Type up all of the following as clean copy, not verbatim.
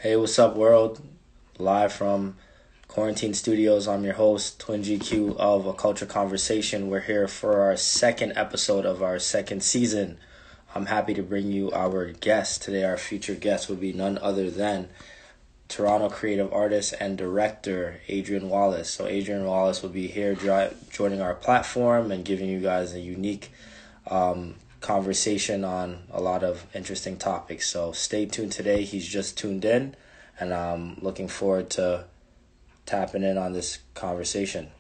Hey, what's up, world? Live from Quarantine Studios. I'm your host, Twin GQ of A Culture Conversation. We're here for our second episode of our second season. I'm happy to bring you our guest. Today, our featured guest will be none other than Toronto creative artist and director, Adrian Wallace. So Adrian Wallace will be here joining our platform and giving you guys a unique conversation on a lot of interesting topics. So stay tuned today. He's just tuned in, and I'm looking forward to tapping in on this conversation.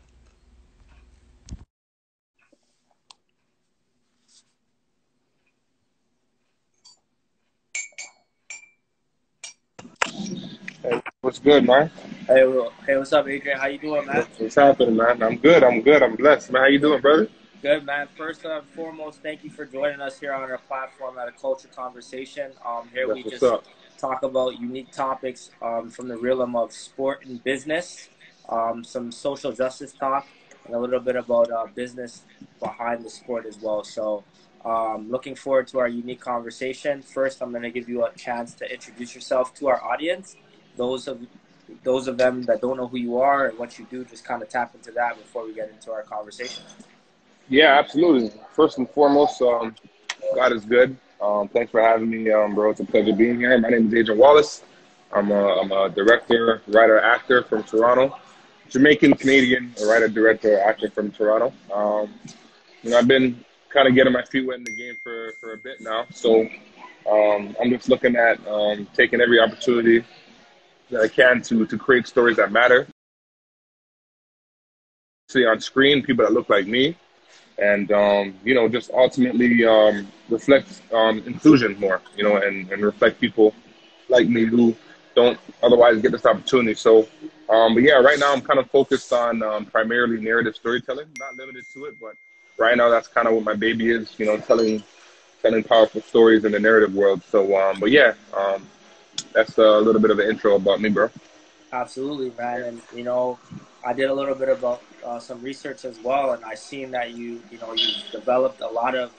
Hey, what's good, man? Hey, what's up, Adrian? How you doing, man? What's happening, man? I'm good. I'm good. I'm blessed, man. How you doing, brother? Good, man. First and foremost, thank you for joining us here on our platform at A Culture Conversation. Here That's we what's just up. talk about unique topics from the realm of sport and business, some social justice talk, and a little bit about business behind the sport as well. So looking forward to our unique conversation. First, I'm going to give you a chance to introduce yourself to our audience. Those of them that don't know who you are and what you do, just kind of tap into that before we get into our conversation. Yeah, absolutely. First and foremost, God is good. Thanks for having me, bro. It's a pleasure being here. My name is Adrian Wallace. I'm a director, writer, actor from Toronto. Jamaican, Canadian, a writer, director, actor from Toronto. I've been kind of getting my feet wet in the game for a bit now. So I'm just looking at taking every opportunity that I can to create stories that matter. See on screen, people that look like me, and just ultimately reflect inclusion more, and reflect people like me who don't otherwise get this opportunity. So, but yeah, right now I'm kind of focused on primarily narrative storytelling, not limited to it, but right now that's kind of what my baby is, telling powerful stories in the narrative world. So, but yeah, that's a little bit of an intro about me, bro. Absolutely, man. And I did a little bit about some research as well, and I seen that you've developed a lot of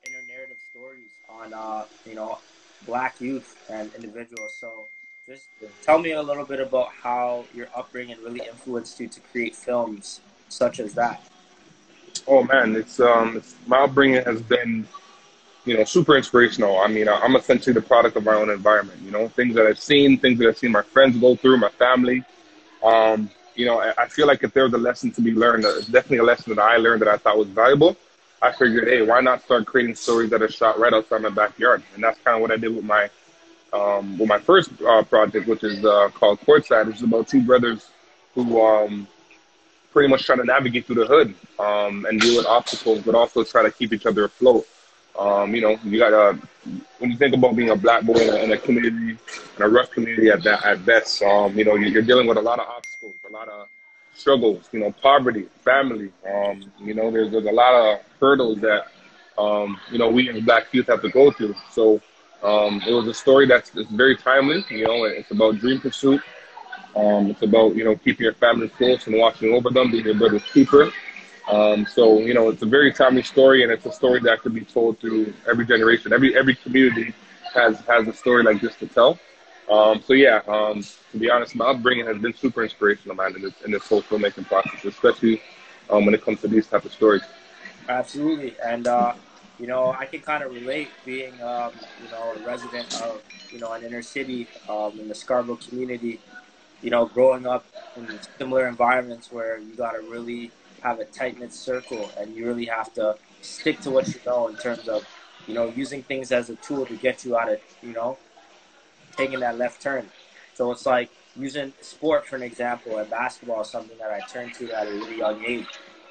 inner narrative stories on Black youth and individuals. So just tell me a little bit about how your upbringing really influenced you to create films such as that. Oh man, it's my upbringing has been super inspirational. I mean, I'm essentially the product of my own environment. Things that I've seen, things that I've seen my friends go through, my family. I feel like if there was a lesson to be learned, it's definitely a lesson that I learned that I thought was valuable. I figured, hey, why not start creating stories that are shot right outside my backyard? And that's kind of what I did with my first project, which is called Courtside, which is about two brothers who pretty much trying to navigate through the hood and deal with obstacles, but also try to keep each other afloat. You got when you think about being a black boy in a community, in a rough community at best, you're dealing with a lot of obstacles, a lot of struggles, poverty, family. There's a lot of hurdles that, we as black youth have to go through. So it was a story it's very timely. It's about dream pursuit. It's about, keeping your family close and watching over them, being your brother's keeper. So it's a very timely story, and it's a story that could be told through every generation. Every community has a story like this to tell. So yeah, to be honest, my upbringing has been super inspirational, man, in this whole filmmaking process, especially when it comes to these type of stories. Absolutely, and I can kind of relate being a resident of an inner city in the Scarborough community. Growing up in similar environments where you got to really have a tight knit circle and you really have to stick to what you know in terms of, using things as a tool to get you out of, taking that left turn. So it's like using sport for an example, and basketball is something that I turned to at a really young age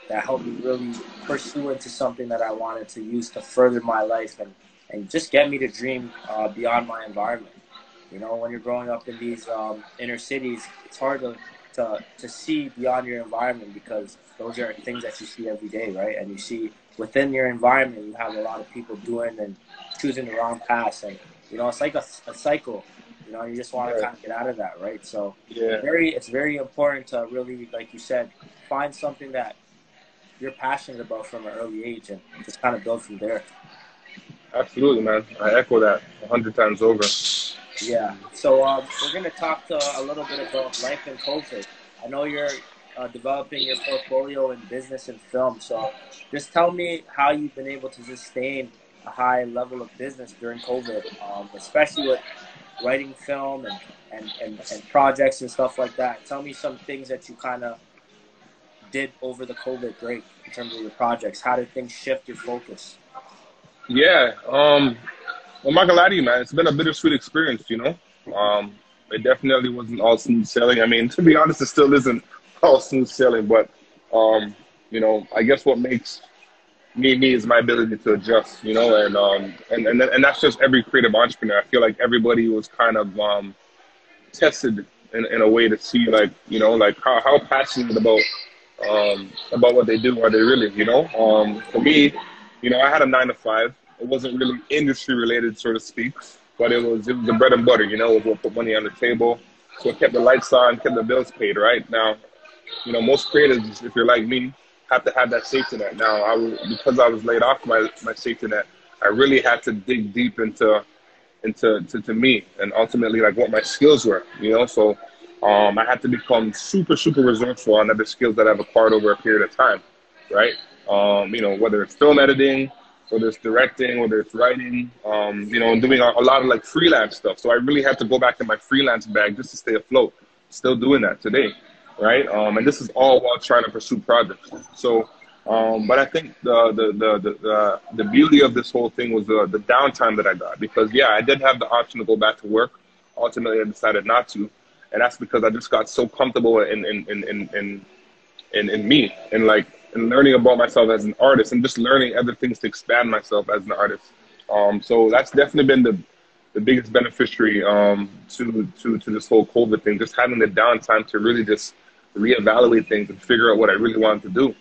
that helped me really pursue into something that I wanted to use to further my life and just get me to dream beyond my environment. When you're growing up in these inner cities, it's hard to see beyond your environment because those are things that you see every day, right? And you see within your environment, you have a lot of people doing and choosing the wrong paths. And, it's like a cycle, you just want to Right. kind of get out of that, right? So Yeah. it's very important to really, like you said, find something that you're passionate about from an early age and just kind of build from there. Absolutely, man. I echo that 100 times over. Yeah. So we're gonna talk to a little bit about life in COVID. I know you're developing your portfolio in business and film. So just tell me how you've been able to sustain a high level of business during COVID, especially with writing film and projects and stuff like that. Tell me some things that you kind of did over the COVID break in terms of your projects. How did things shift your focus? Yeah. I'm not gonna lie to you, man. It's been a bittersweet experience, you know. It definitely wasn't all smooth sailing. I mean, to be honest, it still isn't all smooth sailing. But you know, I guess what makes me is my ability to adjust, you know, and that's just every creative entrepreneur. I feel like everybody was kind of tested in a way to see, like, you know, like how passionate about what they do are they really, you know. For me, you know, I had a 9 to 5. It wasn't really industry related, so to speak, but it was the bread and butter, you know. It was what put money on the table, so it kept the lights on, kept the bills paid. Right now, you know, most creatives, if you're like me, have to have that safety net. Now, because I was laid off my safety net, I really had to dig deep into me and ultimately like what my skills were, you know. So I had to become super resourceful on other skills that I've acquired over a period of time, right? You know, whether it's film editing, whether it's directing, whether it's writing, you know, and doing a lot of like freelance stuff. So I really had to go back in my freelance bag just to stay afloat. Still doing that today, right? And this is all while trying to pursue projects. So, but I think the beauty of this whole thing was the downtime that I got, because yeah, I did have the option to go back to work. Ultimately, I decided not to, and that's because I just got so comfortable in me and like and learning about myself as an artist and just learning other things to expand myself as an artist. So that's definitely been the biggest beneficiary to this whole COVID thing, just having the downtime to really just reevaluate things and figure out what I really wanted to do.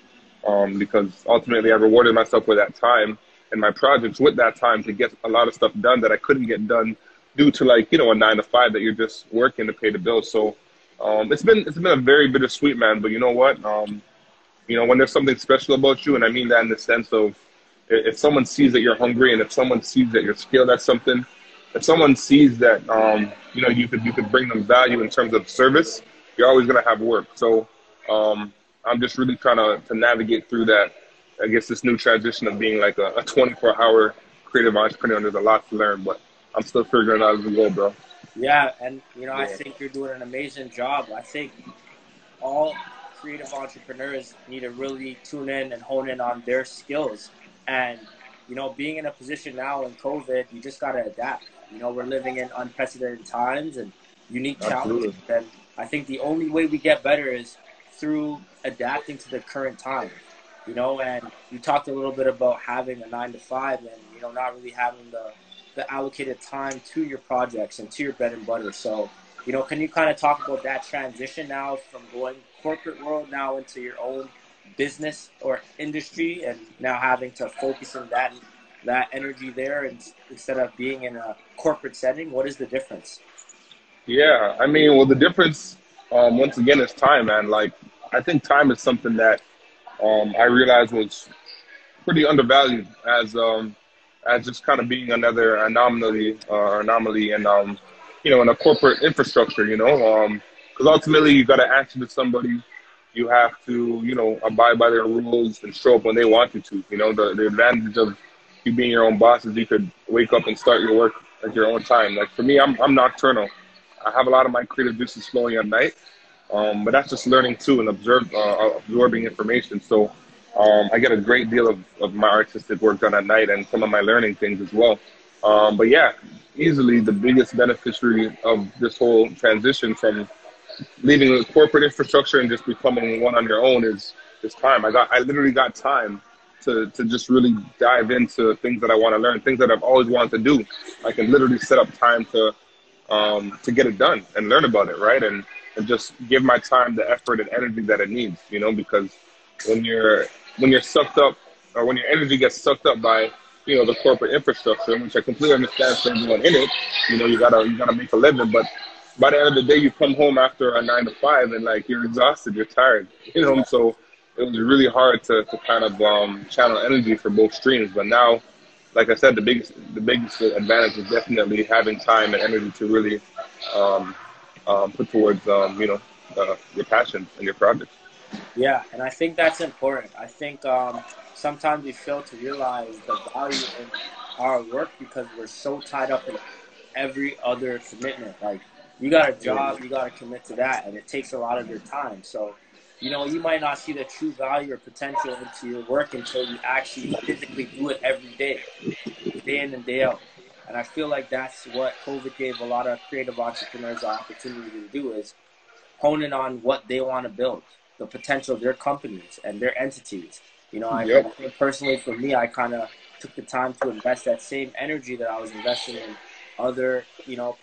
Because ultimately I rewarded myself with that time and my projects with that time to get a lot of stuff done that I couldn't get done due to, like, you know, a 9 to 5 that you're just working to pay the bills. So it's been a very bittersweet, man. But you know what? You know, when there's something special about you, and I mean that in the sense of if someone sees that you're hungry, and if someone sees that you're skilled at something, if someone sees that you know, you could bring them value in terms of service, you're always gonna have work. So I'm just really trying to navigate through that. I guess this new transition of being like a 24-hour creative entrepreneur. There's a lot to learn, but I'm still figuring out as we go, bro. Yeah, and you know, I Yeah, think you're doing an amazing job. I think all creative entrepreneurs need to really tune in and hone in on their skills. And, you know, being in a position now in COVID, you just got to adapt. You know, we're living in unprecedented times and unique challenges. absolutely. And I think the only way we get better is through adapting to the current time. You know, and you talked a little bit about having a 9 to 5 and, you know, not really having the allocated time to your projects and to your bread and butter. So, you know, can you kind of talk about that transition now from going corporate world now into your own business or industry, and now having to focus on that energy there and instead of being in a corporate setting? What is the difference? Yeah, I mean, well, the difference, once again, is time, man. Like, I think time is something that I realized was pretty undervalued as just kind of being another anomaly and you know, in a corporate infrastructure, you know, because ultimately you got to answer to somebody. You have to, you know, abide by their rules and show up when they want you to. You know, the advantage of you being your own boss is you could wake up and start your work at your own time. Like for me, I'm nocturnal. I have a lot of my creative juices flowing at night, but that's just learning too and absorbing information. So I get a great deal of my artistic work done at night and some of my learning things as well. But yeah, easily the biggest beneficiary of this whole transition from leaving the corporate infrastructure and just becoming one on your own is time. I literally got time to just really dive into things that I want to learn, things that I've always wanted to do. I can literally set up time to get it done and learn about it, right? And just give my time the effort and energy that it needs, you know, because when you're sucked up, or when your energy gets sucked up by, you know, the corporate infrastructure, which I completely understand for everyone in it, you know, you gotta make a living, but by the end of the day, you come home after a 9 to 5 and like you're exhausted, you're tired, you know. So it was really hard to kind of channel energy for both streams. But now like I said, the biggest advantage is definitely having time and energy to really um, put towards your passions and your projects. Yeah, and I think that's important. I think sometimes we fail to realize the value in our work because we're so tied up in every other commitment. Like you got a job, you got to commit to that, and it takes a lot of your time. So, you might not see the true value or potential into your work until you actually physically do it every day in and day out. And I feel like that's what COVID gave a lot of creative entrepreneurs the opportunity to do is hone in on what they want to build, the potential of their companies and their entities. I Yep. think personally for me, I kind of took the time to invest that same energy that I was investing in other,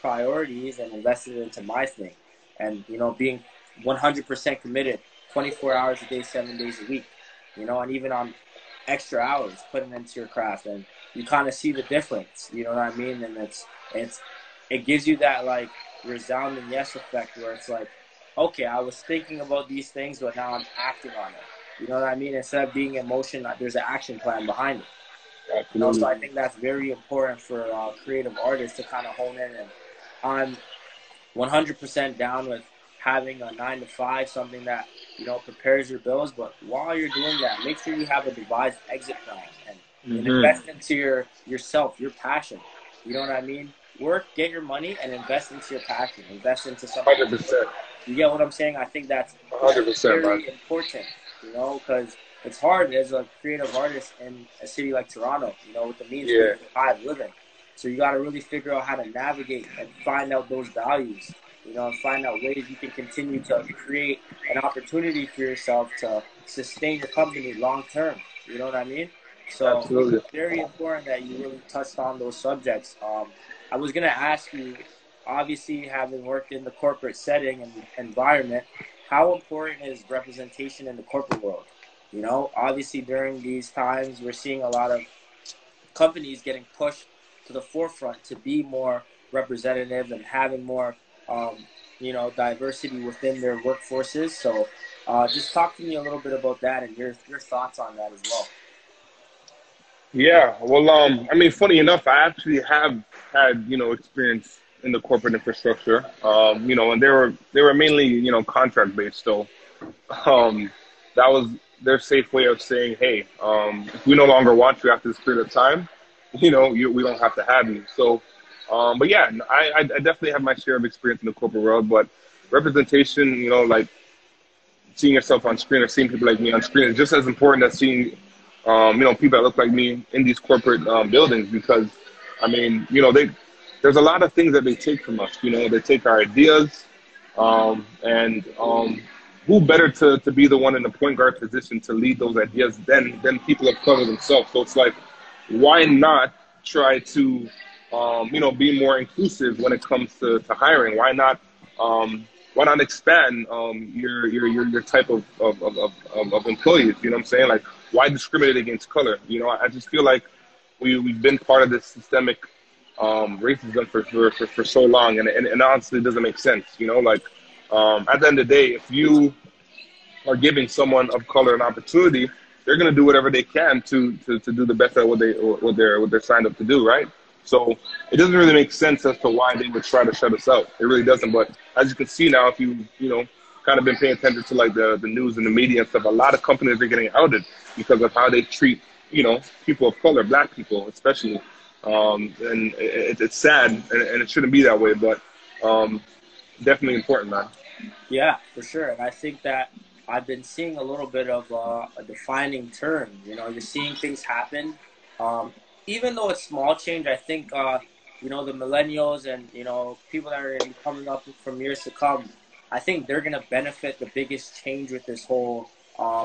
priorities and invested it into my thing. And, being 100% committed 24 hours a day, 7 days a week, and even on extra hours putting into your craft. And you kind of see the difference, you know what I mean? And it gives you that like resounding yes effect where it's like, okay, I was thinking about these things, but now I'm acting on it. You know what I mean? Instead of being emotion, there's an action plan behind it. So Absolutely. I think that's very important for creative artists to kind of hone in. And I'm 100% down with having a 9 to 5, something that prepares your bills. But while you're doing that, make sure you have a devised exit plan and Hmm. invest into yourself, your passion. You know what I mean? Work, get your money, and invest into your passion. Invest into something that 100%. you get what I'm saying? I think that's 100%, man. very important, because it's hard as a creative artist in a city like Toronto, with the means to Yeah. survive living. So you got to really figure out how to navigate and find out those values, and find out ways you can continue to create an opportunity for yourself to sustain your company long term. You know what I mean? So Absolutely. very important that you really touched on those subjects. I was gonna ask you, obviously having worked in the corporate setting and environment, how important is representation in the corporate world? Obviously during these times, we're seeing a lot of companies getting pushed to the forefront to be more representative and having more, diversity within their workforces. So, just talk to me a little bit about that and your thoughts on that as well. Yeah, well, I mean, funny enough, I actually have had, experience in the corporate infrastructure, and they were mainly, contract based. So, um, that was their safe way of saying, hey, if we no longer want you after this period of time, we don't have to have you. So, but yeah, I definitely have my share of experience in the corporate world, but representation, like seeing yourself on screen or seeing people like me on screen is just as important as seeing, people that look like me in these corporate buildings because, I mean, there's a lot of things that they take from us. They take our ideas, and who better to be the one in the point guard position to lead those ideas than people of color themselves. So it's like, why not try to, be more inclusive when it comes to hiring? Why not expand your type of employees? You know what I'm saying? Like, why discriminate against color? I just feel like we've been part of this systemic racism for so long, and honestly, it doesn't make sense. Like at the end of the day, if you are giving someone of color an opportunity, they're going to do whatever they can to do the best at what they're signed up to do, right? So it doesn't really make sense as to why they would try to shut us out. It really doesn't. But as you can see now, if you kind of been paying attention to like the news and the media and stuff, a lot of companies are getting outed because of how they treat people of color, black people especially. And it's sad, and it shouldn't be that way, but definitely important, man. Yeah, for sure. And I think that I've been seeing a little bit of a defining turn. You're seeing things happen. Um, Even though it's small change, I think, the millennials and, people that are going to be coming up from years to come, I think they're going to benefit the biggest change with this whole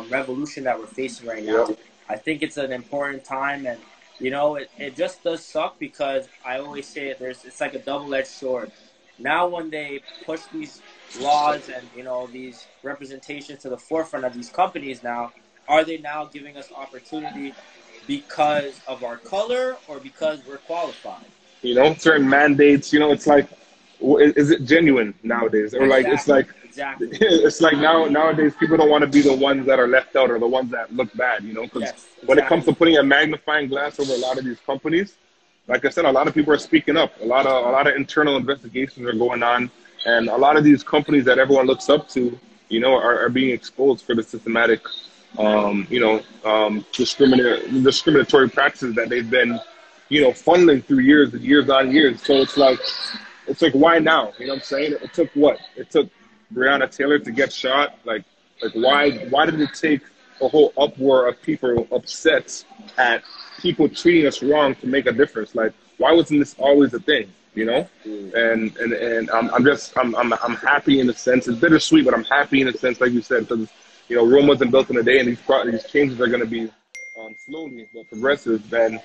revolution that we're facing right Yep. now. I think it's an important time. And, it just does suck because I always say it's like a double-edged sword. Now, when they push these laws and these representations to the forefront of these companies now, are they now giving us opportunity because of our color or because we're qualified? Certain mandates. It's like, is it genuine nowadays? Or like it's like Exactly. it's like nowadays people don't want to be the ones that are left out or the ones that look bad, you know? Because Yes, when it comes to exactly. putting a magnifying glass over a lot of these companies, like I said, a lot of people are speaking up. A lot of internal investigations are going on, and a lot of these companies that everyone looks up to, you know, are being exposed for the systematic, discriminatory practices that they've been, you know, funneling through years and years on years. So it's like why now? You know what I'm saying? It took what? It took Breonna Taylor to get shot. Like why did it take a whole uproar of people upset at people treating us wrong to make a difference? Like why wasn't this always a thing? You know? Absolutely. And I'm happy in a sense. It's bittersweet, but I'm happy in a sense, like you said, because you know Rome wasn't built in a day, and these changes are going to be slowly but progressive. And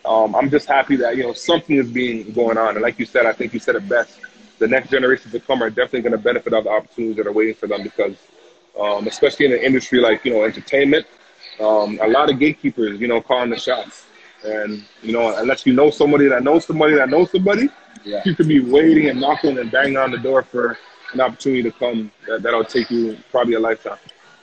I'm just happy that you know something is being going on. And like you said, I think you said it best. The next generations to come are definitely going to benefit of the opportunities that are waiting for them because, especially in an industry like you know entertainment, a lot of gatekeepers, you know, calling the shots. And you know, unless you know somebody that knows somebody that knows somebody, Yeah. you could be waiting and knocking and banging on the door for an opportunity to come that'll take you probably a lifetime.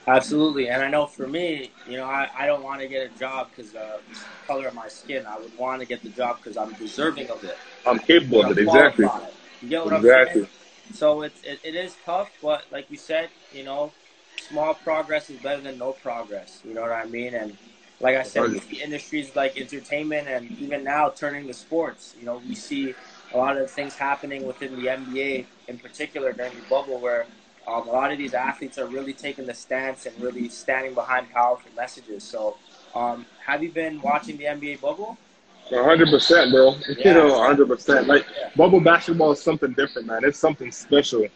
Absolutely. And I know for me, I don't want to get a job because the color of my skin. I would want to get the job because I'm deserving of it. I'm capable of I'm it. Exactly. qualified. You get what I'm saying? Exactly. So it is tough, but like you said, small progress is better than no progress. You know what I mean? And like I said, we 100. see industries like entertainment and even now turning to sports. We see a lot of things happening within the NBA in particular during the bubble where a lot of these athletes are really taking the stance and really standing behind powerful messages. So, have you been watching the NBA bubble? 100%, bro. You Yeah, know, 100%. Like yeah. bubble basketball is something different, man. It's something special. You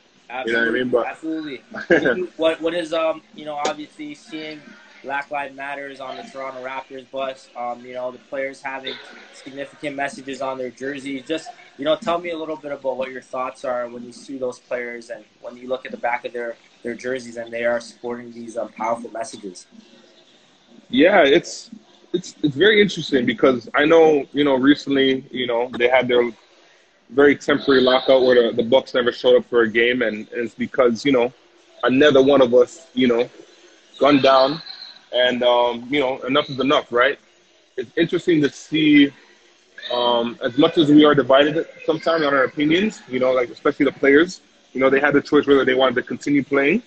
know what I mean? Absolutely, absolutely. What is obviously seeing Black Lives Matters on the Toronto Raptors bus, the players having significant messages on their jerseys. Just tell me a little bit about what your thoughts are when you see those players and when you look at the back of their jerseys and they are supporting these powerful messages. Yeah, it's very interesting because I know recently they had their very temporary lockout where the Bucks never showed up for a game, and it's because another one of us gunned down, and enough is enough, right? It's interesting to see as much as we are divided sometimes on our opinions, like especially the players, they had the choice whether they wanted to continue playing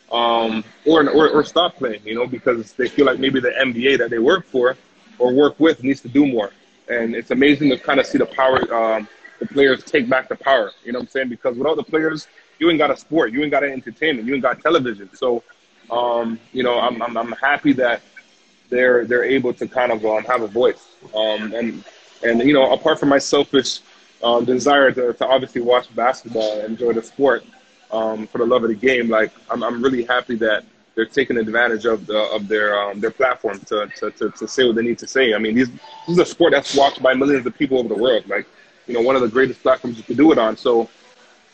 or stop playing, because they feel like maybe the NBA that they work for or work with needs to do more. And it's amazing to kind of see the power, the players take back the power, you know what I'm saying? Because without the players, you ain't got a sport, you ain't got an entertainment, you ain't got television. So, I'm happy that they're able to kind of have a voice. And apart from my selfish desire to obviously watch basketball and enjoy the sport for the love of the game, like I'm really happy that they're taking advantage of their platform to say what they need to say. I mean, this is a sport that's watched by millions of people over the world. Like, one of the greatest platforms you can do it on. So,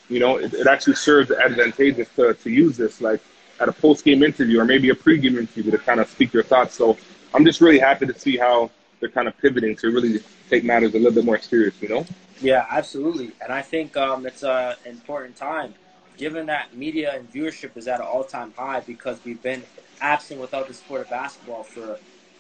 it actually serves advantageous to use this, like at a post-game interview or maybe a pre-game interview to kind of speak your thoughts. So I'm just really happy to see how they're kind of pivoting to really take matters a little bit more serious. Yeah, absolutely. And I think it's an important time, given that media and viewership is at an all-time high because we've been absent without the sport of basketball for,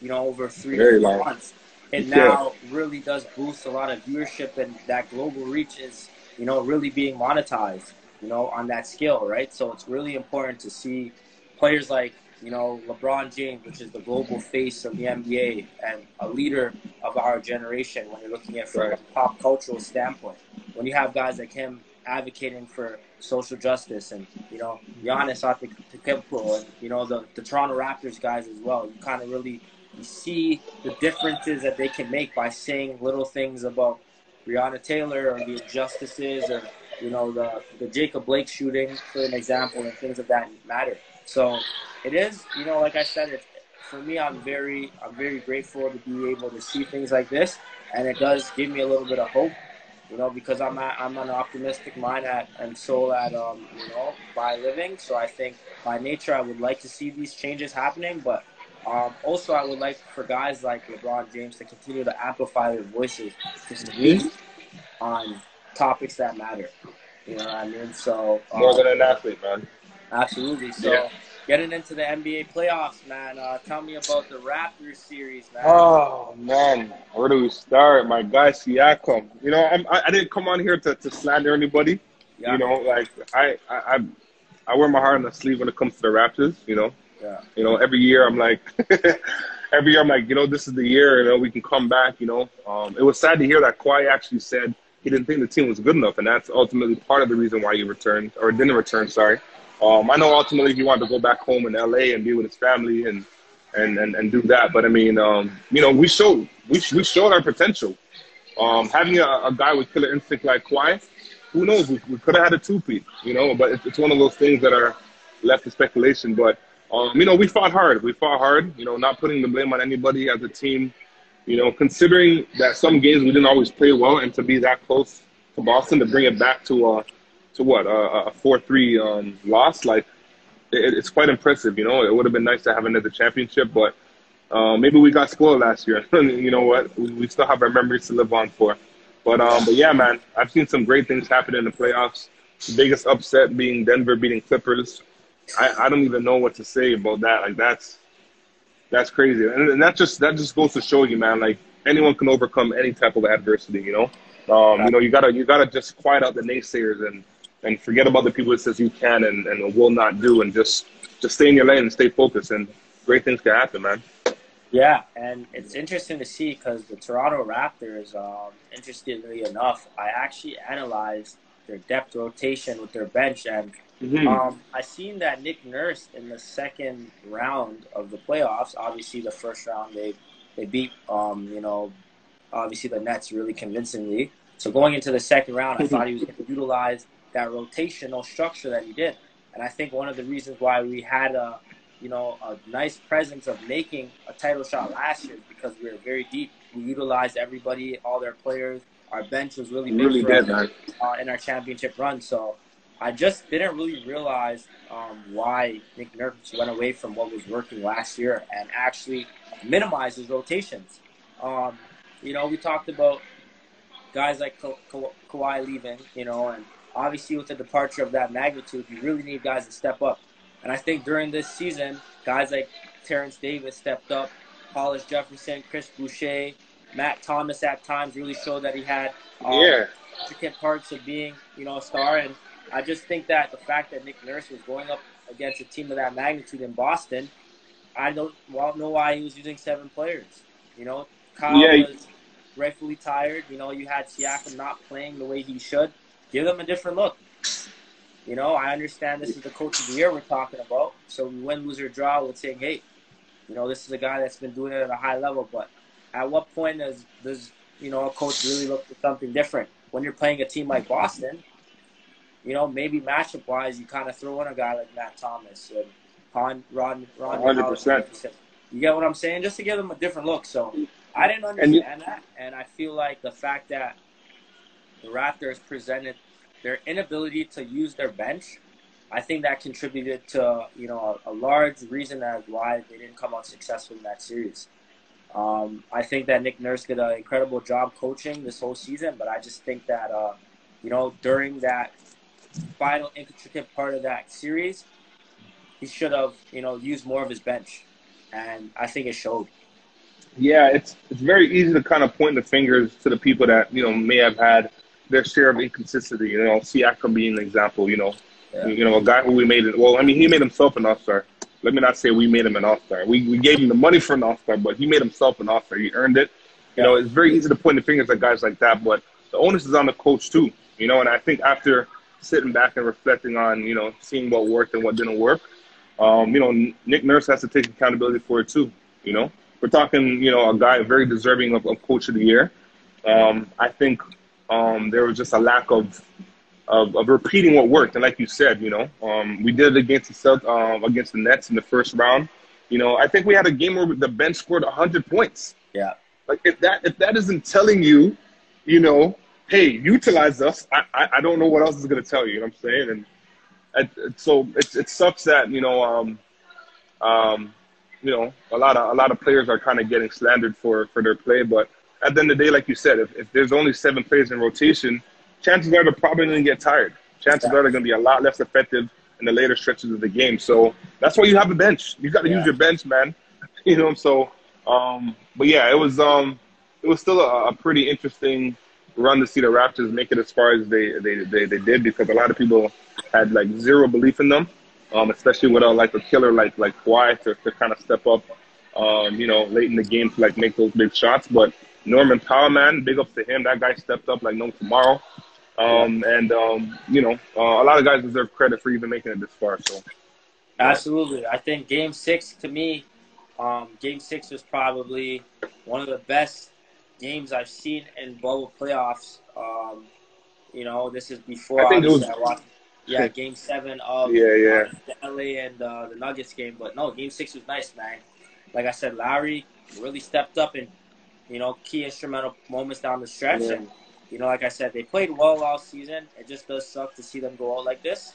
over three to Very four long. months. It Yeah. now really does boost a lot of viewership, and that global reach is, really being monetized, on that scale, right? So it's really important to see players like, LeBron James, which is the global face of the NBA and a leader of our generation when you're looking at it from Right. a pop cultural standpoint. When you have guys like him advocating for social justice and, Giannis Antetokounmpo and, the Toronto Raptors guys as well, you kind of really you see the differences that they can make by saying little things about Breonna Taylor or the injustices or, the Jacob Blake shooting, for an example, and things of that matter. So it is, like I said, for me, I'm very grateful to be able to see things like this, and it does give me a little bit of hope, because I'm an optimistic mind and soul by living. So I think by nature I would like to see these changes happening, but also I would like for guys like LeBron James to continue to amplify their voices to speak Mhm. on topics that matter. You know what I mean? So More than an athlete, man. absolutely. Yeah. So getting into the NBA playoffs, man. Tell me about the Raptors series, man. Oh man, where do we start? My guy Siakam. You know, I didn't come on here to slander anybody. You Yeah, know, like I wear my heart on the sleeve when it comes to the Raptors. yeah, Every year I'm like, every year I'm like, this is the year. We can come back. It was sad to hear that Kawhi actually said he didn't think the team was good enough, and that's ultimately part of the reason why he returned or didn't return. Sorry. I know ultimately he wanted to go back home in LA and be with his family and do that. But I mean, we showed our potential. Having a guy with killer instinct like Kawhi, who knows? We could have had a two-peat, but it's one of those things that are left to speculation. But we fought hard. We fought hard. Not putting the blame on anybody as a team. Considering that some games we didn't always play well, and to be that close to Boston, to bring it back to what a 4-3 loss, like it's quite impressive. It would have been nice to have another championship, but maybe we got spoiled last year. You know what? We still have our memories to live on for. But yeah, man, I've seen some great things happen in the playoffs. The biggest upset being Denver beating Clippers. I don't even know what to say about that. Like that's crazy, and that just goes to show you, man. Like anyone can overcome any type of adversity. You gotta just quiet out the naysayers and forget about the people that says you can and will not do, and just stay in your lane and stay focused, and great things can happen, man. yeah. And it's interesting to see because the Toronto Raptors, interestingly enough, I actually analyzed their depth rotation with their bench, and Hmm. I seen that Nick Nurse in the second round of the playoffs. Obviously, the first round they beat obviously the Nets really convincingly. So going into the second round, I thought he was going to utilize that rotational structure that he did, and I think one of the reasons why we had a nice presence of making a title shot last year is because we were very deep. We utilized everybody, all their players. Our bench was really You big really for us did, man. in our championship run. So I just didn't really realize why Nick Nurse went away from what was working last year and actually minimized his rotations. Um, we talked about guys like Kawhi leaving, and obviously with the departure of that magnitude, you really need guys to step up. And I think during this season, guys like Terrence Davis stepped up, Hollis Jefferson, Chris Boucher, Matt Thomas at times really showed that he had Yeah. intricate parts of being, a star. And I just think that the fact that Nick Nurse was going up against a team of that magnitude in Boston, I don't know why he was using 7 players. Kyle Yeah. was rightfully tired. You had Siakam not playing the way he should. Give them a different look. I understand this is the coach of the year we're talking about. So we win, lose, or draw with saying, hey, this is a guy that's been doing it at a high level. But at what point does a coach really look for something different? When you're playing a team like Boston, maybe matchup-wise, you kind of throw in a guy like Matt Thomas and Ron 100%. You get what I'm saying? Just to give them a different look. So I didn't And understand that. And I feel like the fact that the Raptors presented their inability to use their bench, I think that contributed to, a large reason as why they didn't come out successful in that series. I think that Nick Nurse did an incredible job coaching this whole season, but I just think that, during that final intricate part of that series, he should have, used more of his bench. And I think it showed. yeah, it's very easy to kind of point the fingers to the people that may have had their share of inconsistency. Siakam being an example. Yeah. A guy who we made it. Well, I mean, he made himself an all-star. Let me not say we made him an all-star. We gave him the money for an all-star, but he made himself an all-star. He earned it. Yeah. It's very easy to point the fingers at guys like that, but the onus is on the coach too. And I think after sitting back and reflecting on, seeing what worked and what didn't work, Nick Nurse has to take accountability for it too. We're talking, a guy very deserving of Coach of the Year. I think there was just a lack of repeating what worked. And like you said, we did it against against the Nets in the first round. I think we had a game where the bench scored 100 points. Yeah. Like if that isn't telling you, hey, utilize us, I don't know what else is going to tell you. You know what I'm saying? And so it sucks that a lot of players are kind of getting slandered for their play. But at the end of the day, like you said, if there's only 7 players in rotation, chances are they're probably going to get tired. chances are they're going to be a lot less effective in the later stretches of the game. So that's why you have a bench. You got to use your bench, man. You know, so but yeah, it was still a pretty interesting run to see the Raptors make it as far as they did, because a lot of people had like zero belief in them, especially without like a killer like Kawhi to kind of step up, you know, late in the game to like make those big shots. But Norman Powell, man, big ups to him. That guy stepped up like no tomorrow. And you know, a lot of guys deserve credit for even making it this far. So Absolutely. I think Game 6, to me, Game 6 was probably one of the best games I've seen in bubble playoffs. You know, this is before, I think it was, I watched, Game 7 of yeah. the LA and the Nuggets game. But no, Game 6 was nice, man. Like I said, Lowry really stepped up in, you know, key instrumental moments down the stretch. Yeah. And, you know, like I said, they played well all season. It just does suck to see them go out like this.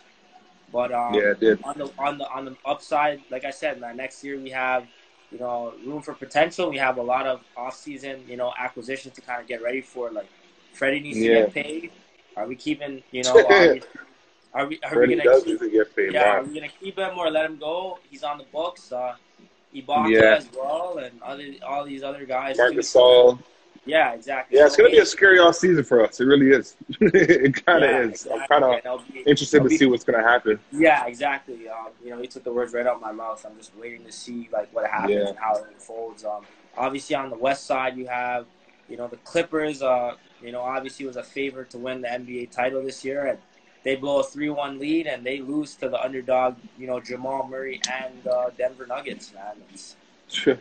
But Yeah, it did. on the upside, like I said, man, next year we have, you know, room for potential. We have a lot of off-season, you know, acquisitions to kind of get ready for. Like, Freddie needs to get paid. Are we keeping, you know, are we gonna get paid? are we gonna keep him or let him go? He's on the books. Ibaka as well, and all these other guys. Marcus Gasol. Yeah, exactly. Yeah, it's going to be a scary off season for us. It really is. It kind of is. Exactly. I'm kind of interested to see what's going to happen. Yeah, exactly. You know, you took the words right out of my mouth. I'm just waiting to see like what happens and how it unfolds. Obviously on the West side, you have, you know, the Clippers. You know, obviously was a favorite to win the NBA title this year, and they blow a 3-1 lead and they lose to the underdog, you know, Jamal Murray and Denver Nuggets. Man, it's crazy.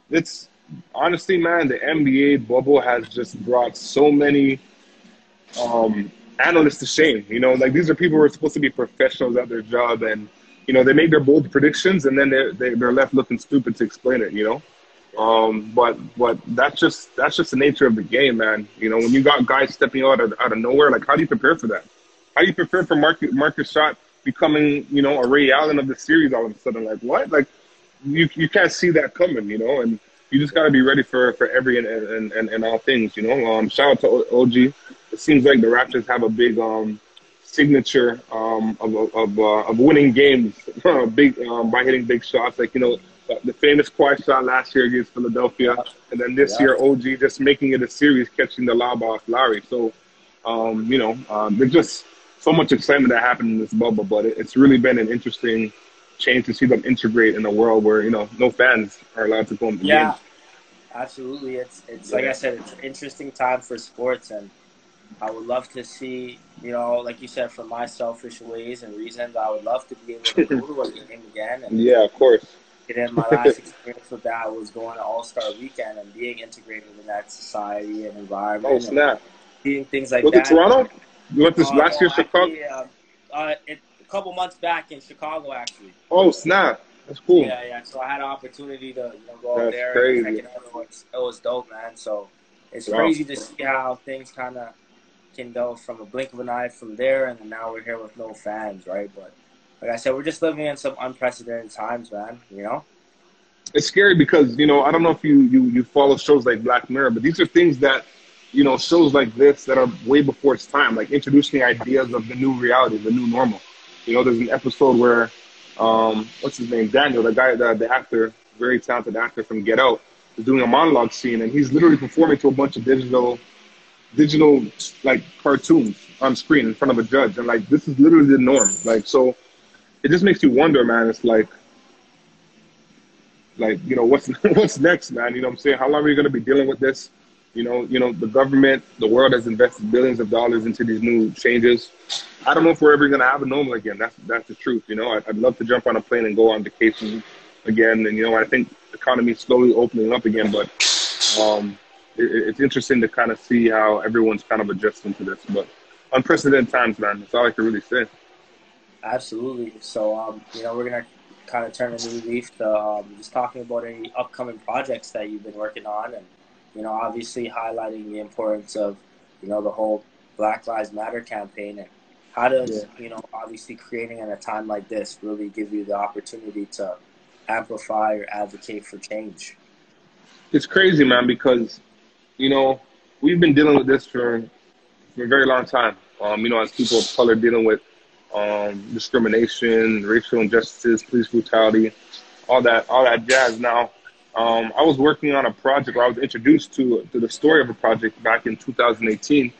It's. Honestly, man, the NBA bubble has just brought so many analysts to shame. You know, like these are people who are supposed to be professionals at their job, and you know they make their bold predictions, and then they're left looking stupid to explain it. You know, but that's just the nature of the game, man. You know, when you got guys stepping out of nowhere, like how do you prepare for that? How do you prepare for Marcus Shot becoming, you know, a Ray Allen of the series all of a sudden? Like what? Like you can't see that coming, you know, and you just got to be ready for every and all things, you know. Shout out to OG. It seems like the Raptors have a big signature of winning games, by hitting big shots. Like, you know, the famous Kawhi shot last year against Philadelphia, and then this year OG just making it a series, catching the lob off Lowry. So, you know, there's just so much excitement that happened in this bubble, but it's really been an interesting change to see them integrate in a world where, you know, no fans are allowed to go in the game. Absolutely. It's like I said, it's an interesting time for sports, and I would love to see, you know, like you said, for my selfish ways and reasons, I would love to be able to go to a game again. And of course. And my last experience with that was going to All-Star Weekend and being integrated in that society and environment. Oh, snap. Seeing things like that. Was it Toronto? You went this last year, Chicago? A couple months back in Chicago, actually. Oh, snap. That's cool. Yeah. So I had an opportunity to, you know, go out there. Crazy. And it was dope, man. So it's crazy to see how things kind of can go from a blink of an eye from there, and then now we're here with no fans, right? But like I said, we're just living in some unprecedented times, man, you know? It's scary because, you know, I don't know if you follow shows like Black Mirror, but these are things that, you know, shows like this that are way before its time, like introducing ideas of the new reality, the new normal. You know, there's an episode where, what's his name? Daniel, the guy, the actor, very talented actor from Get Out, is doing a monologue scene, and he's literally performing to a bunch of digital like cartoons on screen in front of a judge. And like, this is literally the norm. Like, so it just makes you wonder, man. It's like, you know, what's next, man? You know what I'm saying? How long are we going to be dealing with this? You know, the government, the world has invested billions of dollars into these new changes. I don't know if we're ever going to have a normal again. That's the truth. You know, I'd love to jump on a plane and go on vacation again. And, you know, I think the economy is slowly opening up again. But it's interesting to kind of see how everyone's kind of adjusting to this. But unprecedented times, man. That's all I can really say. Absolutely. So, you know, we're going to kind of turn a new leaf to just talking about any upcoming projects that you've been working on, and, you know, obviously highlighting the importance of, you know, the whole Black Lives Matter campaign, and how does, you know, obviously creating in a time like this really give you the opportunity to amplify or advocate for change? It's crazy, man, because, you know, we've been dealing with this for a very long time. as people of color dealing with discrimination, racial injustices, police brutality, all that jazz. Now, I was working on a project where I was introduced to the story of a project back in 2018,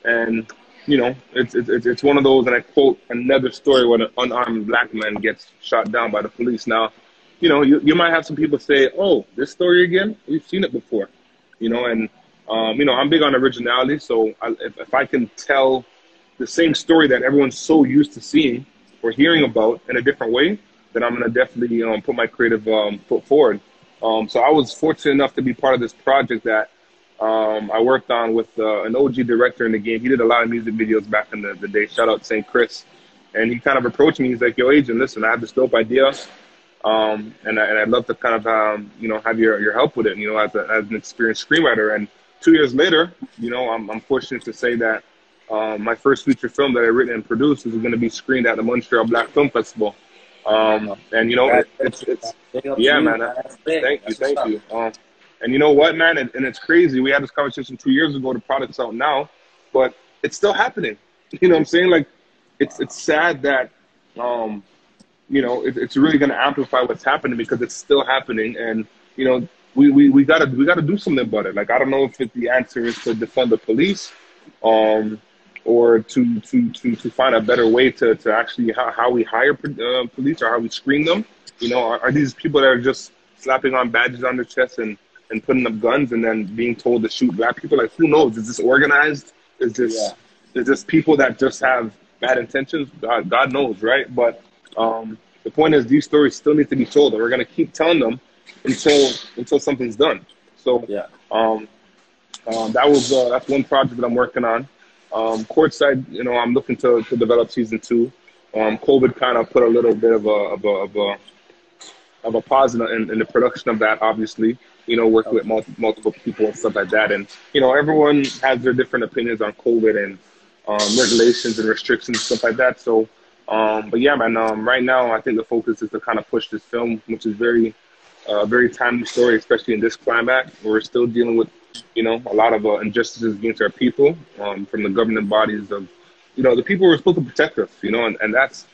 and it's one of those, and I quote, another story when an unarmed black man gets shot down by the police. Now, you might have some people say, "Oh, this story again? We've seen it before," and I'm big on originality. So if I can tell the same story that everyone's so used to seeing or hearing about in a different way, then I'm gonna definitely put my creative foot forward. So I was fortunate enough to be part of this project that I worked on with an OG director in the game. He did a lot of music videos back in the day. Shout out St. Chris. And he kind of approached me. He's like, "Yo, Adrian, listen, I have this dope idea, and I'd love to kind of have your help with it. As an experienced screenwriter." And 2 years later, I'm fortunate to say that my first feature film that I written and produced is going to be screened at the Montreal Black Film Festival. And it's yeah, man. Thank you. And you know what, man? And it's crazy. We had this conversation 2 years ago. The product's out now, but it's still happening. You know what I'm saying? Like, it's sad that it's really going to amplify what's happening because it's still happening. And we gotta do something about it. Like, I don't know if the answer is to defund the police, or to find a better way to actually how we hire police or how we screen them. Are these people that are just slapping on badges on their chests and putting up guns and then being told to shoot black people? Like, who knows? Is this organized? Is this people that just have bad intentions? God knows, right? But the point is, these stories still need to be told, and we're gonna keep telling them until something's done. So that's one project that I'm working on. Courtside, I'm looking to develop season 2. COVID kind of put a little bit of a pause in the production of that, obviously, working with multiple people and stuff like that. And, everyone has their different opinions on COVID and regulations and restrictions and stuff like that. So, but yeah, man, right now, I think the focus is to kind of push this film, which is very timely story, especially in this climate. We're still dealing with, a lot of injustices against our people from the governing bodies of, the people who are supposed to protect us, and that's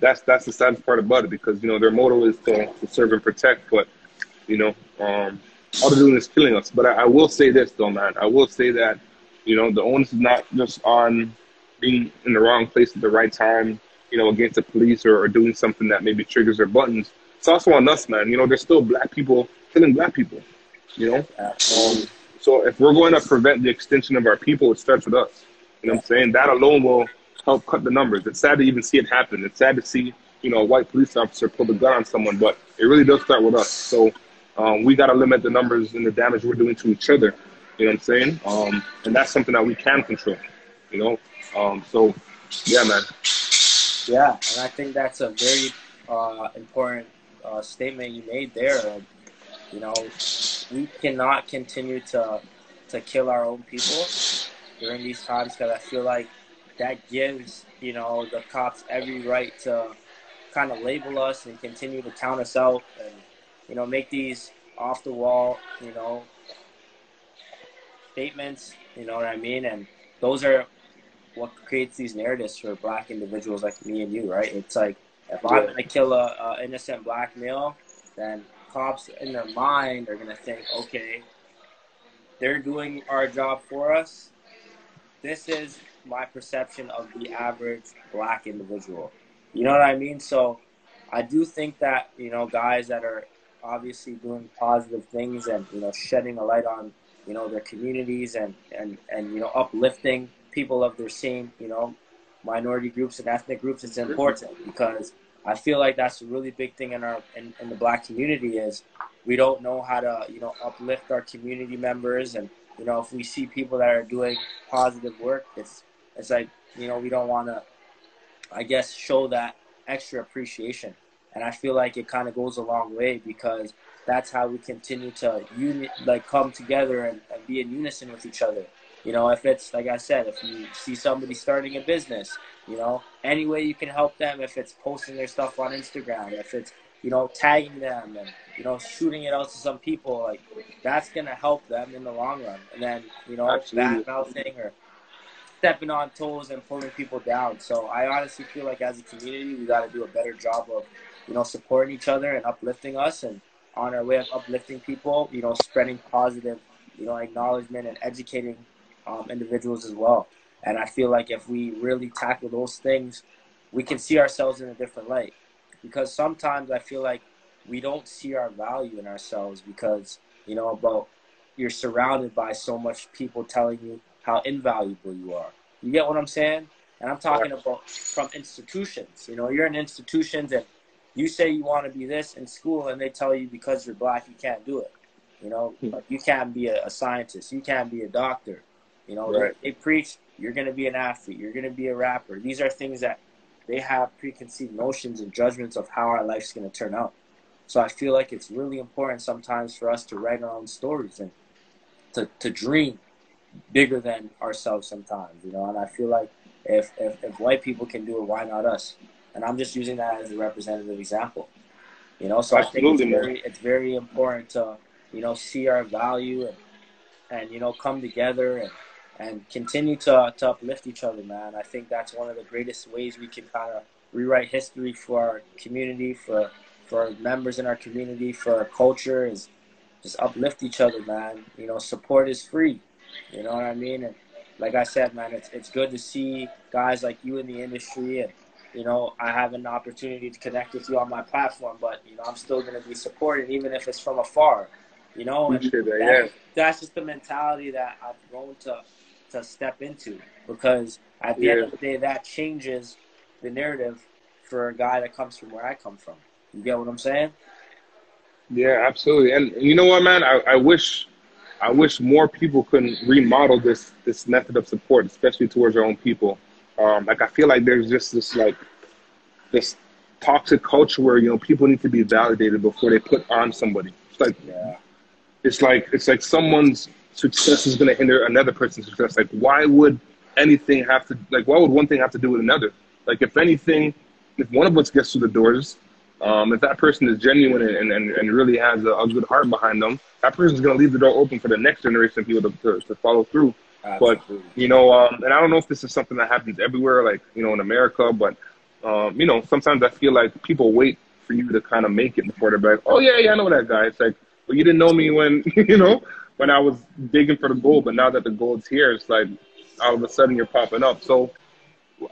the saddest part about it, because, their motto is to serve and protect, but, all they're doing is killing us. But I will say this, though, man. I will say that, the onus is not just on being in the wrong place at the right time, against the police or doing something that maybe triggers their buttons. It's also on us, man. There's still black people killing black people, So if we're going to prevent the extinction of our people, it starts with us. You know what I'm saying? That alone will help cut the numbers. It's sad to even see it happen. It's sad to see, a white police officer pull the gun on someone, but it really does start with us. So we got to limit the numbers and the damage we're doing to each other. You know what I'm saying? And that's something that we can control, So, yeah, man. Yeah, and I think that's a very important statement you made there. We cannot continue to kill our own people during these times, because I feel like that gives, the cops every right to kind of label us and continue to count us out and, make these off the wall, statements, you know what I mean? And those are what creates these narratives for black individuals like me and you, right? It's like, if I'm going to kill a innocent black male, then cops in their mind are going to think, okay, they're doing our job for us. This is my perception of the average black individual. You know what I mean? So I do think that, guys that are obviously doing positive things and, shedding a light on, their communities and uplifting people of their same, minority groups and ethnic groups, it's important, because I feel like that's a really big thing in the black community is we don't know how to, uplift our community members. And, if we see people that are doing positive work, it's like, we don't want to, I guess, show that extra appreciation. And I feel like it kind of goes a long way, because that's how we continue to come together and be in unison with each other. If it's, like I said, if you see somebody starting a business, any way you can help them, if it's posting their stuff on Instagram, if it's, tagging them and, shooting it out to some people, like, that's going to help them in the long run. And then, bad mouthing or stepping on toes and pulling people down. So I honestly feel like as a community, we got to do a better job of, supporting each other and uplifting us, and on our way of uplifting people, spreading positive, acknowledgement and educating individuals as well. And I feel like if we really tackle those things, we can see ourselves in a different light. Because sometimes I feel like we don't see our value in ourselves because, about you're surrounded by so much people telling you how invaluable you are. You get what I'm saying? And I'm talking about from institutions. You're in institutions and you say you want to be this in school and they tell you because you're black you can't do it. Like you can't be a scientist. You can't be a doctor. They preach you're going to be an athlete. You're going to be a rapper. These are things that they have preconceived notions and judgments of how our life's going to turn out. So I feel like it's really important sometimes for us to write our own stories and to dream bigger than ourselves sometimes, and I feel like if white people can do it, why not us? And I'm just using that as a representative example, so Absolutely, I think it's very important to, see our value and come together and continue to uplift each other, man. I think that's one of the greatest ways we can kind of rewrite history for our community, for members in our community, for our culture, is just uplift each other, man. Support is free. You know what I mean? And like I said, man, it's good to see guys like you in the industry, and I have an opportunity to connect with you on my platform, but I'm still going to be supporting, even if it's from afar. And that's just the mentality that I've grown to step into, because at the end of the day, that changes the narrative for a guy that comes from where I come from. You get what I'm saying? Yeah, absolutely. And you know what, man? I wish more people could remodel this method of support, especially towards their own people. Like I feel like there's just this toxic culture where people need to be validated before they put on somebody. It's like someone's success is going to hinder another person's success. Like why would why would one thing have to do with another? Like if anything, if one of us gets through the doors, if that person is genuine and really has a good heart behind them, that person's going to leave the door open for the next generation of people to follow through. Absolutely. But, and I don't know if this is something that happens everywhere, like, in America, but, sometimes I feel like people wait for you to kind of make it before they're like, oh, yeah, I know that guy. It's like, well, you didn't know me when, when I was digging for the gold, but now that the gold's here, it's like all of a sudden you're popping up. So,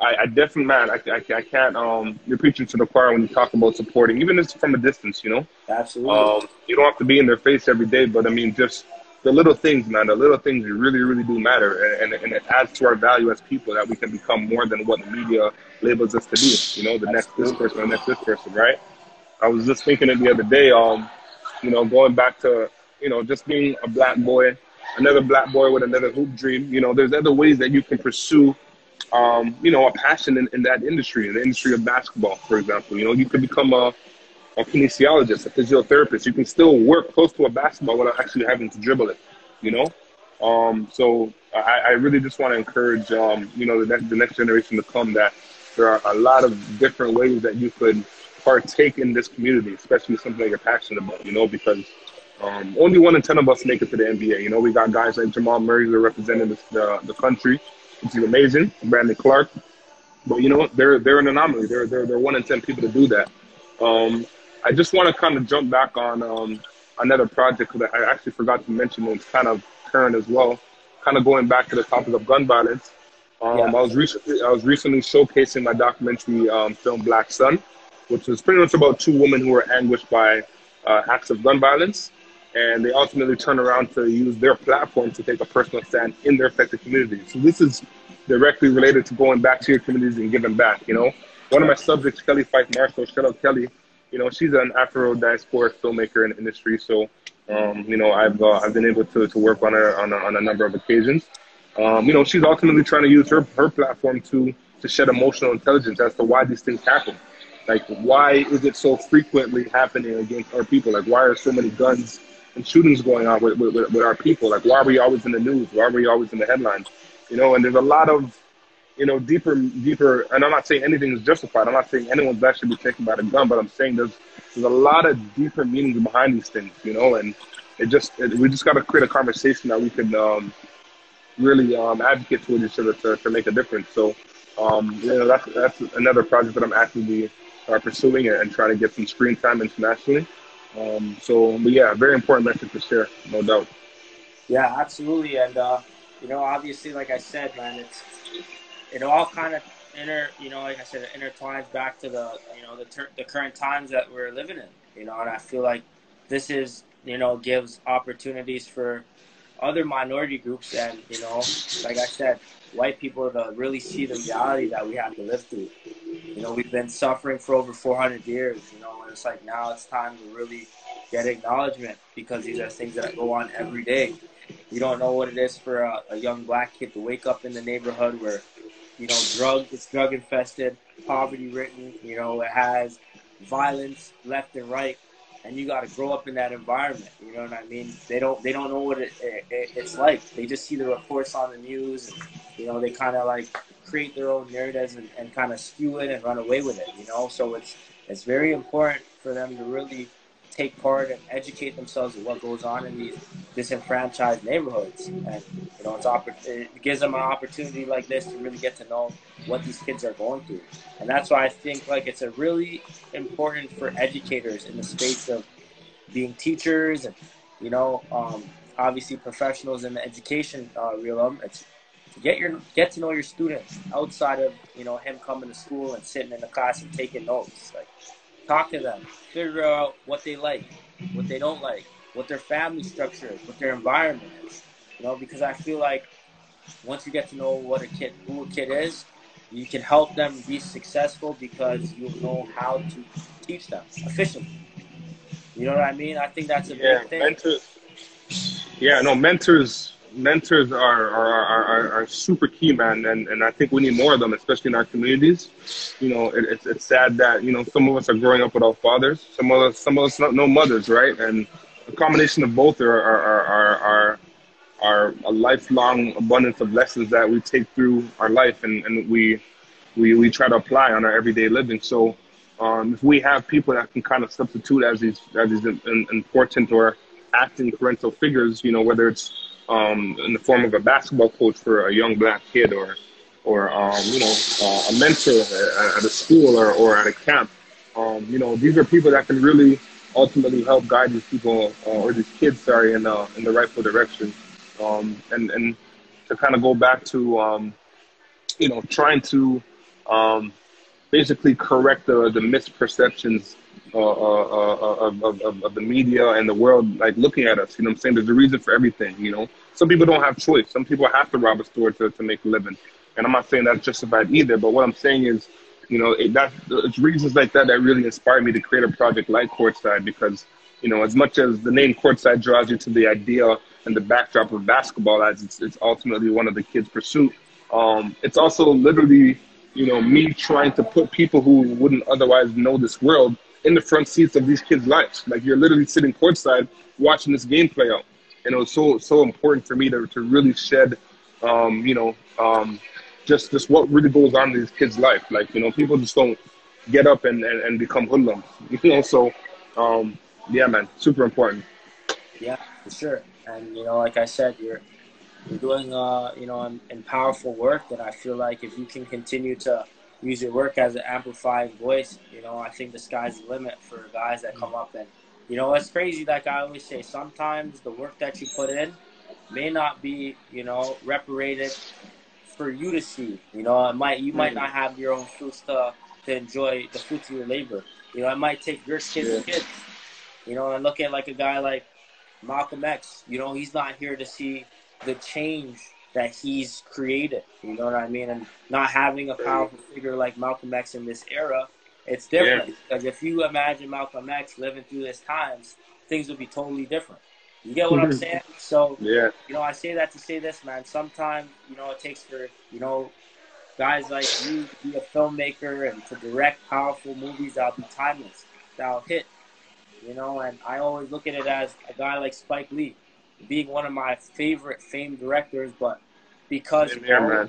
I definitely, man, I can't, you're preaching to the choir when you talk about supporting, even if it's from a distance, Absolutely. You don't have to be in their face every day, but I mean, just the little things, man, the little things really, really do matter. And it adds to our value as people that we can become more than what the media labels us to be, the next this person, the next this person, right? I was just thinking it the other day, going back to, just being a black boy, another black boy with another hoop dream, there's other ways that you can pursue a passion in that industry, in the industry of basketball, for example. You could become a kinesiologist, a physiotherapist. You can still work close to a basketball without actually having to dribble it, So I really just want to encourage, the next generation to come, that there are a lot of different ways that you could partake in this community, especially something that you're passionate about, because only 1 in 10 of us make it to the NBA. We got guys like Jamal Murray who are representing the country, which is amazing. Brandon Clark, but they're an anomaly. They're 1 in 10 people to do that. I just want to kind of jump back on another project that I actually forgot to mention. It's kind of current as well. Kind of going back to the topic of gun violence. I was recently showcasing my documentary film Black Sun, which was pretty much about 2 women who were ambushed by acts of gun violence. And they ultimately turn around to use their platform to take a personal stand in their affected communities. So this is directly related to going back to your communities and giving back, One of my subjects, Kelly Fife Marshall, shout out Kelly, she's an Afro-diasporic filmmaker in the industry. So, I've been able to work on her on a number of occasions. She's ultimately trying to use her platform to shed emotional intelligence as to why these things happen. Like, why is it so frequently happening against our people? Like, why are so many guns and shootings going on with our people? Like, why are we always in the news? Why are we always in the headlines? And there's a lot of, deeper, and I'm not saying anything is justified. I'm not saying anyone's actually be taken by the gun, but I'm saying there's a lot of deeper meanings behind these things, and we just got to create a conversation that we can, really advocate towards each other to make a difference. So, that's another project that I'm actively pursuing and trying to get some screen time internationally. But yeah, very important message to share, no doubt. Yeah, absolutely. And obviously, like I said, man, it all kind of like I said, it intertwines back to the current times that we're living in. And I feel like this is gives opportunities for other minority groups, and like I said, white people to really see the reality that we have to live through. We've been suffering for over 400 years. And it's like now it's time to really get acknowledgement, because these are things that go on every day. You don't know what it is for a young black kid to wake up in the neighborhood where it's drug infested, poverty ridden. It has violence left and right, and you got to grow up in that environment. You know what I mean? They don't know what it's like. They just see the reports on the news, and they kind of like create their own narratives and kind of skew it and run away with it. So it's very important for them to really take part and educate themselves of what goes on in these disenfranchised neighborhoods. And it gives them an opportunity like this to really get to know what these kids are going through. And that's why I think like it's a really important for educators in the space of being teachers and obviously professionals in the education realm. It's to get to know your students outside of him coming to school and sitting in the class and taking notes. Like, talk to them, figure out what they like, what they don't like, what their family structure is, what their environment is. Because I feel like once you get to know who a kid is, you can help them be successful because you'll know how to teach them efficiently. You know what I mean? I think that's a Yeah, big thing. mentors. Yeah, no, mentors are super key, man, and I think we need more of them, especially in our communities. It's sad that some of us are growing up without fathers, some of us no mothers, right? And a combination of both are a lifelong abundance of lessons that we take through our life, and we try to apply on our everyday living. So if we have people that can kind of substitute as these important or acting parental figures, whether it's in the form of a basketball coach for a young black kid, or a mentor at a school or at a camp, these are people that can really ultimately help guide these people or these kids, sorry, in the rightful direction. And to kind of go back to trying to um, basically correct the misperceptions of the media and the world, like looking at us. I'm saying? There's a reason for everything. Some people don't have choice. Some people have to rob a store to make a living. And I'm not saying that's justified either. But what I'm saying is, it's reasons like that that really inspired me to create a project like Courtside, because, as much as the name Courtside draws you to the idea and the backdrop of basketball, as it's ultimately one of the kids' pursuit, it's also literally, me trying to put people who wouldn't otherwise know this world in the front seats of these kids' lives. Like, you're literally sitting courtside watching this game play out. And it was so important for me to really shed, just what really goes on in these kids' life. Like, people just don't get up and become hoodlums. So yeah, man, super important. Yeah, for sure. And like I said, you're doing and powerful work that I feel like if you can continue to use your work as an amplifying voice, I think the sky's the limit for guys that come up. And it's crazy, like I always say, sometimes the work that you put in may not be reparated for you to see. You might not have your own fruits to enjoy the fruits of your labor. It might take your Yeah. kids, and look at like a guy like Malcolm X. He's not here to see the change that he's created. You know what I mean? And not having a powerful figure like Malcolm X in this era, it's Yeah. different. Because if you imagine Malcolm X living through this times, things would be totally different. You get what I'm saying? So, Yeah. I say that to say this, man. Sometimes, it takes for, guys like you to be a filmmaker and to direct powerful movies that'll be timeless, that'll hit. And I always look at it as a guy like Spike Lee being one of my favorite famed directors, but because Same here, man.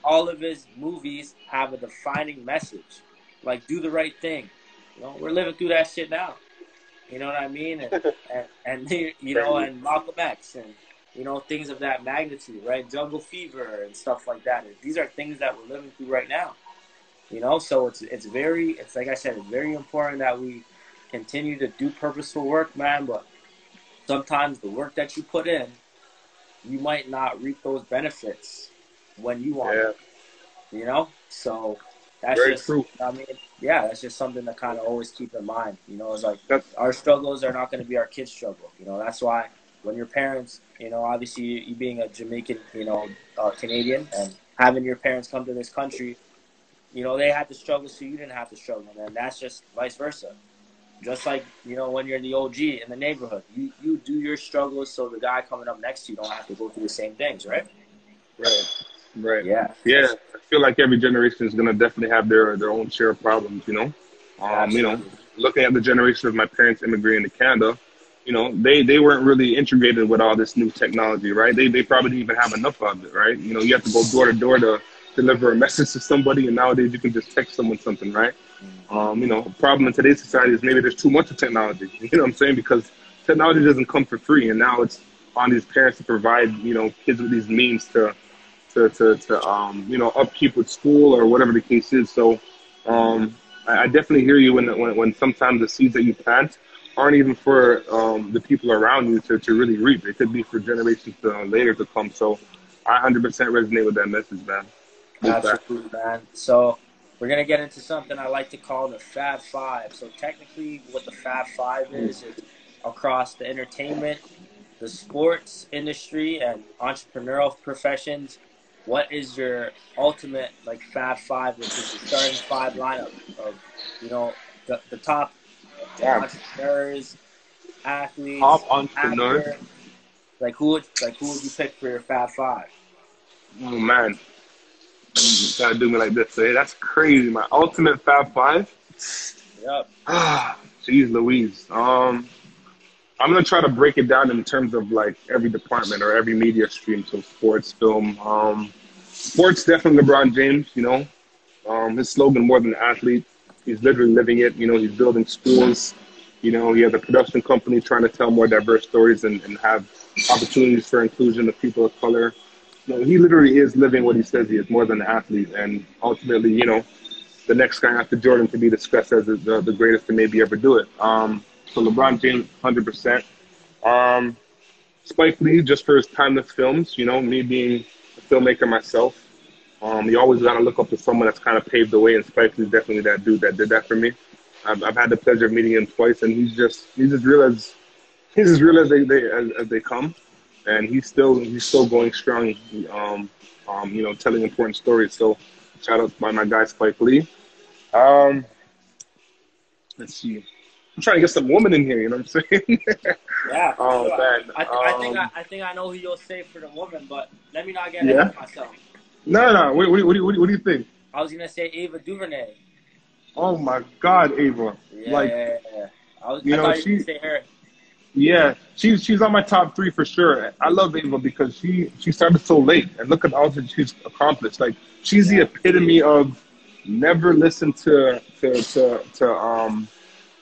all of his movies have a defining message, like do the right thing. We're living through that shit now. You know what I mean? And and Crazy. and Malcolm X, and you know, things of that magnitude, right? Jungle fever and stuff like that. These are things that we're living through right now, you know. So it's like I said, it's very important that we continue to do purposeful work, man. But sometimes the work that you put in, you might not reap those benefits when you want Yeah, them, you know. So that's very just, true. I mean, yeah, that's just something to kind of always keep in mind. You know, it's like That's our struggles are not going to be our kids' struggle. You know, that's why when your parents, you know, obviously you being a Jamaican, you know, Canadian, and having your parents come to this country, you know, they had to struggle so you didn't have to struggle, and that's just vice versa. Just like, you know, when you're the OG in the neighborhood, you do your struggles so the guy coming up next to you don't have to go through the same things, right? right, right. Yeah, Yeah, I feel like every generation is gonna definitely have their own share of problems. You know, absolutely. looking at the generation of my parents immigrating to Canada, you know, they weren't really integrated with all this new technology, right? They probably didn't even have enough of it, right? You know, you have to go door to door to deliver a message to somebody, and nowadays you can just text someone something, right? You know, a problem in today's society is maybe there's too much of technology. You know what I'm saying? Because technology doesn't come for free, and now it's on these parents to provide, you know, kids with these means to you know, upkeep with school or whatever the case is. So I definitely hear you when sometimes the seeds that you plant aren't even for the people around you to really reap. It could be for generations later to come. So I 100% resonate with that message, man. Big fact. Absolutely, man. So we're gonna get into something I like to call the Fab Five. So technically, what the Fab Five is across the entertainment, the sports industry, and entrepreneurial professions. What is your ultimate like Fab Five, which is the starting five lineup of, you know, the top Yeah, entrepreneurs, top athletes, entrepreneurs. actors? Like who would you pick for your Fab Five? Oh man, you gotta do me like this. Hey, that's crazy. My ultimate Fab Five. Yep. Ah, jeez Louise. I'm gonna try to break it down in terms of like every department or every media stream. So sports, film, sports definitely LeBron James. You know, his slogan more than an athlete. He's literally living it. You know, he's building schools. You know, he has a production company trying to tell more diverse stories and have opportunities for inclusion of people of color. You know, he literally is living what he says he is, more than an athlete. And ultimately, you know, the next guy after Jordan to be discussed as the greatest to maybe ever do it. So LeBron James, 100%. Um, Spike Lee, just for his timeless films. You know, me being a filmmaker myself, you always got to look up to someone that's kind of paved the way, and Spike Lee's definitely that dude that did that for me. I've had the pleasure of meeting him twice, and he's as real as they come, and he's still going strong. You know, telling important stories. So shout out to my guy Spike Lee. Um, let's see. I'm trying to get some woman in here. You know what I'm saying? Yeah, for Oh sure. man. I think I know who you'll say for the woman, but let me not get ahead Yeah. of myself. No, no. What do you think? I was gonna say Ava DuVernay. Oh my God, Ava. Yeah, Like, yeah, yeah, yeah. you I know, thought you were gonna say her. yeah, she's on my top three for sure. I love Ava because she started so late, and look at all that she's accomplished. Like, she's the Yeah, epitome of never listen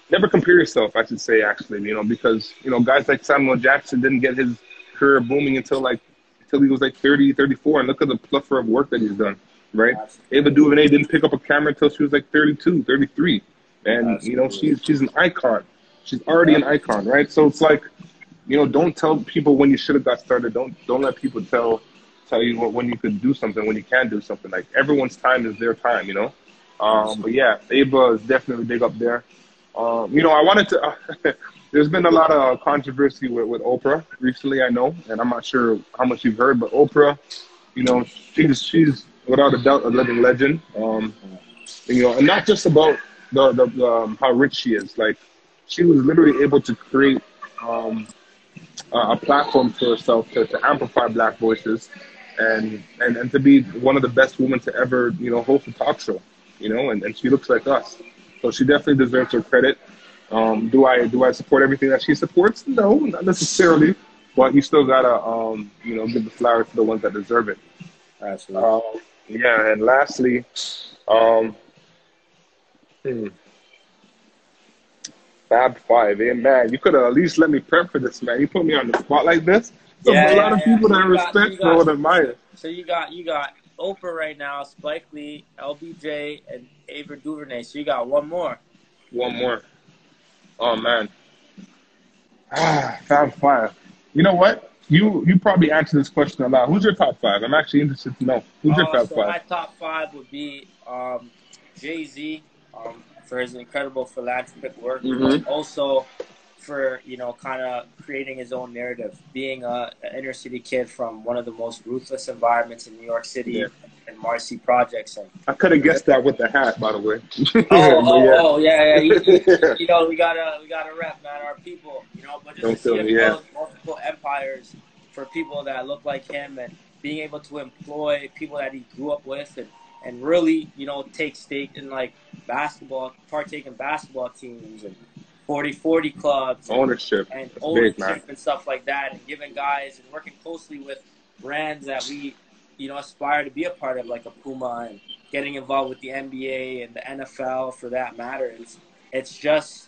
never compare yourself. I should say actually, you know, because you know guys like Samuel Jackson didn't get his career booming until he was like 30, 34, and look at the plethora of work that he's done. Right? Ava absolutely, DuVernay didn't pick up a camera until she was like 32, 33, and you know absolutely. she's an icon. She's already an Yep, icon, right? So it's like, you know, don't tell people when you should have got started. Don't let people tell you when you could do something, when you can do something. Like everyone's time is their time, you know. But absolutely. yeah, Ava is definitely big up there. You know, I wanted to. There's been a lot of controversy with Oprah recently, I know, and I'm not sure how much you've heard, but Oprah, you know, she's without a doubt a living legend. You know, and not just about the how rich she is. Like, she was literally able to create um, a platform for herself to amplify Black voices, and to be one of the best women to ever, you know, host a talk show. You know, and she looks like us, so she definitely deserves her credit. Do I support everything that she supports? No, not necessarily, but you still gotta you know, give the flowers to the ones that deserve it. Absolutely. Um, yeah, and lastly, um, hmm, Fab Five. Man, you could have at least let me prep for this, man. You put me on the spot like this. A Yeah, lot yeah, of yeah. people that I respect, bro, and admire. So you got Oprah right now, Spike Lee, LBJ, and Ava DuVernay. So you got one more. One more. Oh man. Top five. You know what? You probably answered this question a lot. Who's your top five? I'm actually interested to know. Who's your top So five? my top five would be Jay-Z for his incredible philanthropic work, but Mm-hmm. also for kind of creating his own narrative, being an inner city kid from one of the most ruthless environments in New York Yeah. City and Marcy projects, and I could have guessed that with the hat, by the way. oh, But oh, yeah. oh, yeah, yeah. We gotta rep, man, our people. But just to Don't see kill him me, yeah. build multiple empires for people that look like him, and being able to employ people that he grew up with, and really, take stake in like basketball, partake in basketball teams and 40-40 clubs Ownership. and That's big, man. ownership and stuff like that, and giving guys and working closely with brands that we, aspire to be a part of, like a Puma, and getting involved with the NBA and the NFL for that matter. It's just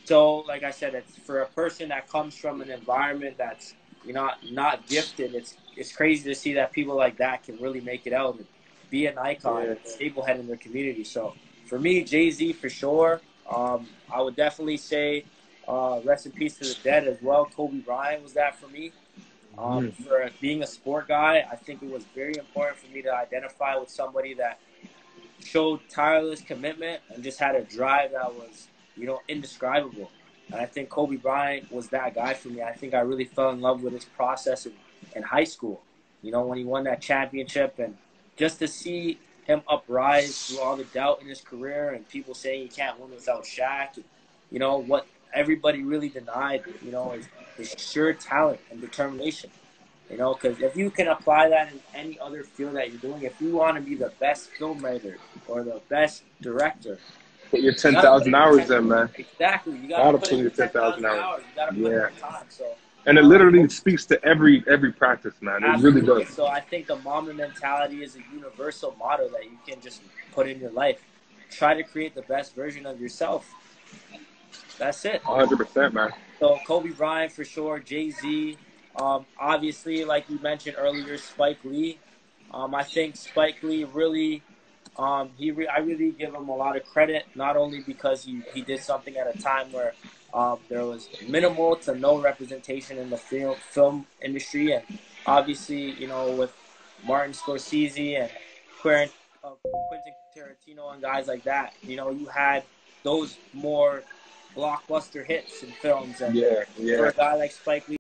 so, like I said, it's for a person that comes from an environment that's not gifted. It's crazy to see that people like that can really make it out and be an icon Yeah. and a staple head in their community. So for me, Jay-Z for sure. I would definitely say rest in peace to the dead as well. Kobe Bryant was that for me. For being a sport guy, I think it was very important for me to identify with somebody that showed tireless commitment and just had a drive that was, indescribable. And I think Kobe Bryant was that guy for me. I think I really fell in love with his process in high school. When he won that championship, and just to see him uprise through all the doubt in his career and people saying he can't win without Shaq. And, what everybody really denied, is his sheer talent and determination. Because if you can apply that in any other field that you're doing, if you want to be the best filmmaker or the best director, Put your you gotta put 10,000 in the hours in, man. exactly. You gotta Gotta put put in your the 10,000 10,000 hours. hours. You gotta put in Yeah. the time. So, And it literally speaks to every practice, man. It really absolutely. does. So I think the Mamba mentality is a universal motto that you can just put in your life. Try to create the best version of yourself. That's it. 100%, man. So Kobe Bryant for sure, Jay-Z, obviously, like you mentioned earlier, Spike Lee. I think Spike Lee really, I really give him a lot of credit, not only because he did something at a time where there was minimal to no representation in the film industry, and obviously, with Martin Scorsese and Quentin, Quentin Tarantino and guys like that, you had those more blockbuster hits in films, and Yeah, for yeah. a guy like Spike Lee